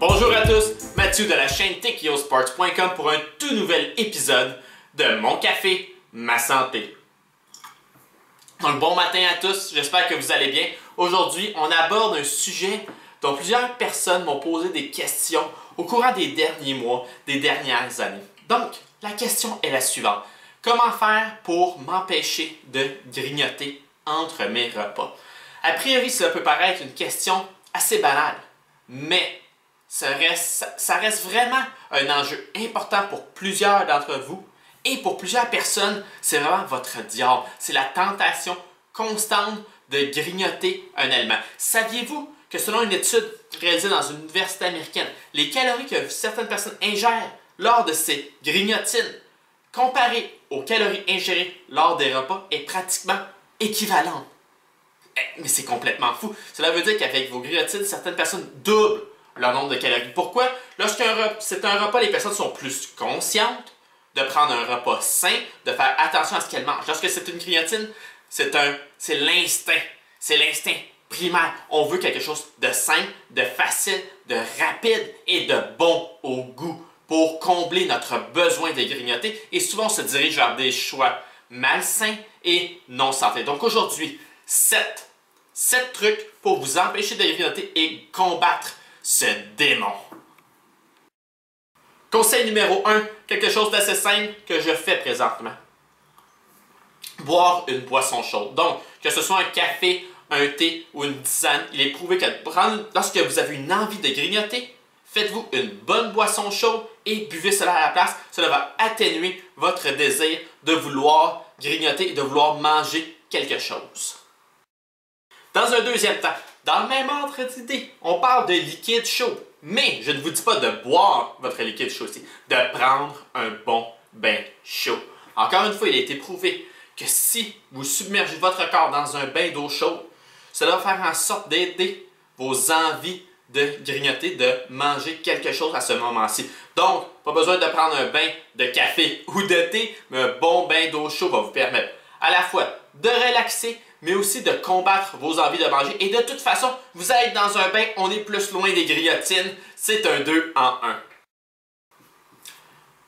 Bonjour à tous, Mathieu de la chaîne TechioSports.com pour un tout nouvel épisode de Mon Café, Ma Santé. Donc bon matin à tous, j'espère que vous allez bien. Aujourd'hui, on aborde un sujet dont plusieurs personnes m'ont posé des questions au courant des derniers mois, des dernières années. Donc, la question est la suivante. Comment faire pour m'empêcher de grignoter entre mes repas? A priori, cela peut paraître une question assez banale, mais ça reste vraiment un enjeu important pour plusieurs d'entre vous et pour plusieurs personnes, c'est vraiment votre diable. C'est la tentation constante de grignoter un aliment. Saviez-vous que selon une étude réalisée dans une université américaine, les calories que certaines personnes ingèrent lors de ces grignotines comparées aux calories ingérées lors des repas est pratiquement équivalente? Mais c'est complètement fou. Cela veut dire qu'avec vos grignotines, certaines personnes doublent leur nombre de calories. Pourquoi? Lorsqu'un c'est un repas, les personnes sont plus conscientes de prendre un repas sain, de faire attention à ce qu'elles mangent. Lorsque c'est une grignotine, c'est l'instinct. C'est l'instinct primaire. On veut quelque chose de simple, de facile, de rapide et de bon au goût pour combler notre besoin de grignoter. Et souvent, on se dirige vers des choix malsains et non santé. Donc aujourd'hui, 7 trucs pour vous empêcher de grignoter et combattre ce démon. Conseil numéro 1, quelque chose d'assez simple que je fais présentement. Boire une boisson chaude. Donc, que ce soit un café, un thé ou une tisane, il est prouvé que lorsque vous avez une envie de grignoter, faites-vous une bonne boisson chaude et buvez cela à la place. Cela va atténuer votre désir de vouloir grignoter et de vouloir manger quelque chose. Dans un deuxième temps, dans le même ordre d'idée, on parle de liquide chaud. Mais je ne vous dis pas de boire votre liquide chaud aussi, de prendre un bon bain chaud. Encore une fois, il a été prouvé que si vous submergez votre corps dans un bain d'eau chaude, cela va faire en sorte d'aider vos envies de grignoter, de manger quelque chose à ce moment-ci. Donc, pas besoin de prendre un bain de café ou de thé, mais un bon bain d'eau chaude va vous permettre à la fois de relaxer, mais aussi de combattre vos envies de manger. Et de toute façon, vous allez être dans un bain, on est plus loin des grignotines, c'est un 2 en 1.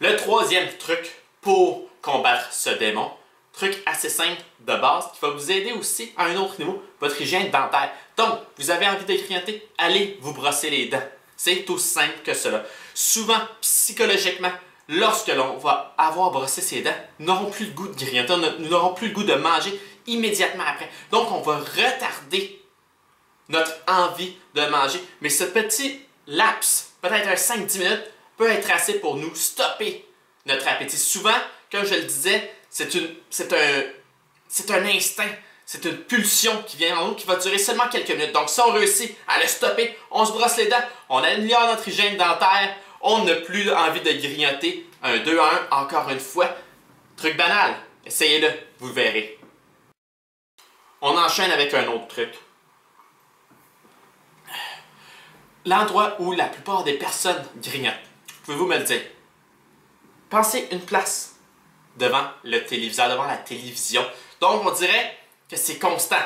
Le troisième truc pour combattre ce démon, truc assez simple de base qui va vous aider aussi à un autre niveau, votre hygiène dentaire. Donc, vous avez envie de grignoter, allez vous brosser les dents. C'est aussi simple que cela. Souvent, psychologiquement, lorsque l'on va avoir brossé ses dents, nous n'aurons plus le goût de grignoter, nous n'aurons plus le goût de manger immédiatement après. Donc, on va retarder notre envie de manger. Mais ce petit laps, peut-être un 5-10 minutes, peut être assez pour nous stopper notre appétit. Souvent, comme je le disais, c'est un instinct, c'est une pulsion qui vient en nous qui va durer seulement quelques minutes. Donc, si on réussit à le stopper, on se brosse les dents, on améliore notre hygiène dentaire, on n'a plus envie de grignoter. Un 2 à 1, encore une fois. Truc banal, essayez-le, vous verrez. On enchaîne avec un autre truc. L'endroit où la plupart des personnes grignotent. Pouvez-vous me le dire? Pensez une place devant le téléviseur, devant la télévision. Donc, on dirait que c'est constant.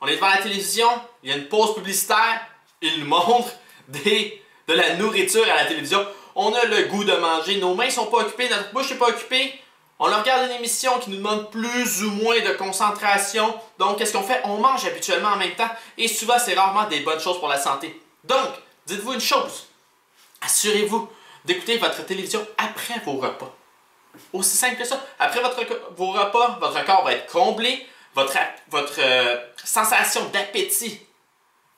On est devant la télévision, il y a une pause publicitaire, il montre de la nourriture à la télévision. On a le goût de manger, nos mains ne sont pas occupées, notre bouche n'est pas occupée. On regarde une émission qui nous demande plus ou moins de concentration. Donc, qu'est-ce qu'on fait? On mange habituellement en même temps et souvent, c'est rarement des bonnes choses pour la santé. Donc, dites-vous une chose. Assurez-vous d'écouter votre télévision après vos repas. Aussi simple que ça. Après vos repas, votre corps va être comblé, votre sensation d'appétit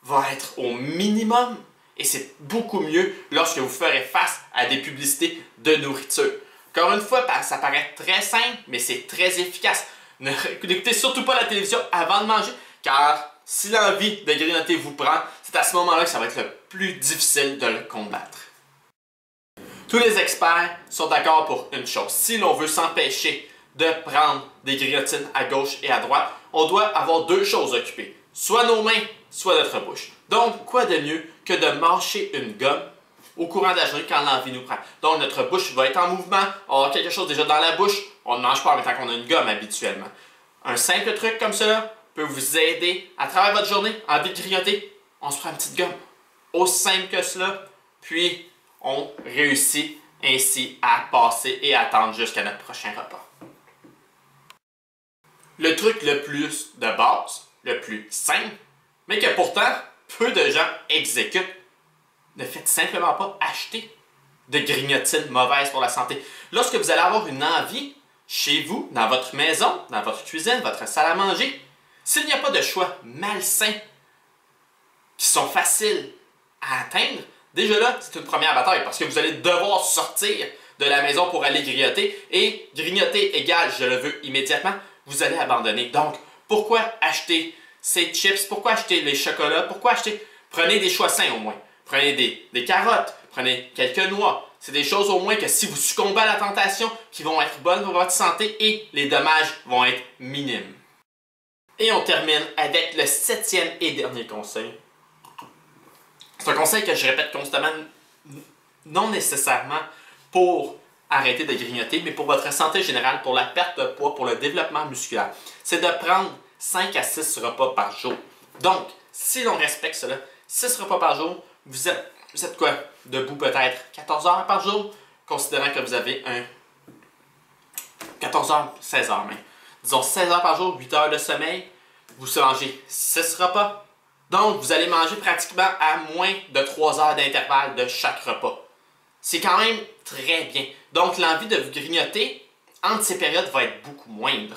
va être au minimum et c'est beaucoup mieux lorsque vous ferez face à des publicités de nourriture. Encore une fois, ça paraît très simple, mais c'est très efficace. N'écoutez surtout pas la télévision avant de manger, car si l'envie de grignoter vous prend, c'est à ce moment-là que ça va être le plus difficile de le combattre. Tous les experts sont d'accord pour une chose. Si l'on veut s'empêcher de prendre des grignotines à gauche et à droite, on doit avoir deux choses occupées. Soit nos mains, soit notre bouche. Donc, quoi de mieux que de mâcher une gomme au courant de la journée quand l'envie nous prend. Donc, notre bouche va être en mouvement, on a quelque chose déjà dans la bouche, on ne mange pas en même temps qu'on a une gomme habituellement. Un simple truc comme ça peut vous aider à travers votre journée, envie de grignoter, on se prend une petite gomme. Aussi simple que cela, puis on réussit ainsi à passer et attendre jusqu'à notre prochain repas. Le truc le plus de base, le plus simple, mais que pourtant peu de gens exécutent, ne faites simplement pas acheter de grignotines mauvaises pour la santé. Lorsque vous allez avoir une envie, chez vous, dans votre maison, dans votre cuisine, votre salle à manger, s'il n'y a pas de choix malsains qui sont faciles à atteindre, déjà là, c'est une première bataille parce que vous allez devoir sortir de la maison pour aller grignoter et grignoter égale je le veux immédiatement, vous allez abandonner. Donc, pourquoi acheter ces chips? Pourquoi acheter les chocolats? Pourquoi acheter? Prenez des choix sains au moins. Prenez des carottes, prenez quelques noix. C'est des choses au moins que si vous succombez à la tentation, qui vont être bonnes pour votre santé et les dommages vont être minimes. Et on termine avec le 7e et dernier conseil. C'est un conseil que je répète constamment, non nécessairement pour arrêter de grignoter, mais pour votre santé générale, pour la perte de poids, pour le développement musculaire. C'est de prendre 5 à 6 repas par jour. Donc, si l'on respecte cela, 6 repas par jour, vous êtes quoi? Debout peut-être 14 heures par jour, considérant que vous avez un 14 heures, 16 heures même. Disons 16 heures par jour, 8 heures de sommeil, vous mangez 6 repas. Donc, vous allez manger pratiquement à moins de 3 heures d'intervalle de chaque repas. C'est quand même très bien. Donc, l'envie de vous grignoter entre ces périodes va être beaucoup moindre.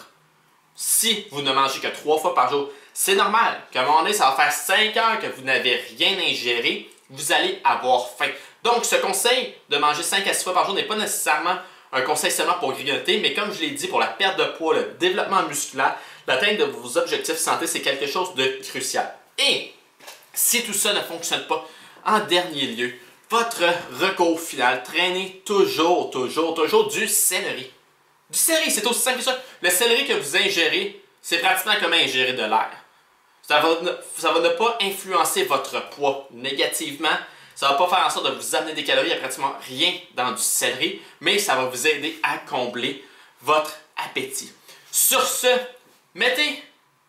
Si vous ne mangez que 3 fois par jour, c'est normal qu'à un moment donné, ça va faire 5 heures que vous n'avez rien ingéré, vous allez avoir faim. Donc, ce conseil de manger 5 à 6 fois par jour n'est pas nécessairement un conseil seulement pour grignoter, mais comme je l'ai dit, pour la perte de poids, le développement musculaire, l'atteinte de vos objectifs santé, c'est quelque chose de crucial. Et si tout ça ne fonctionne pas, en dernier lieu, votre recours final, traînez toujours du céleri. Du céleri, c'est aussi simple que ça. Le céleri que vous ingérez, c'est pratiquement comme ingérer de l'air. Ça va ne pas influencer votre poids négativement. Ça ne va pas faire en sorte de vous amener des calories. Il n'y a pratiquement rien dans du céleri, mais ça va vous aider à combler votre appétit. Sur ce, mettez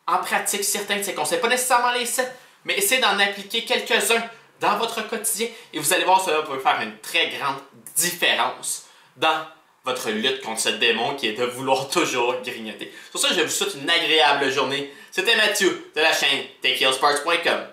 en pratique certains de ces conseils. Pas nécessairement les 7, mais essayez d'en appliquer quelques-uns dans votre quotidien et vous allez voir, cela peut faire une très grande différence dans votre lutte contre ce démon qui est de vouloir toujours grignoter. Sur ça, je vous souhaite une agréable journée. C'était Mathieu de la chaîne TKOsports.com.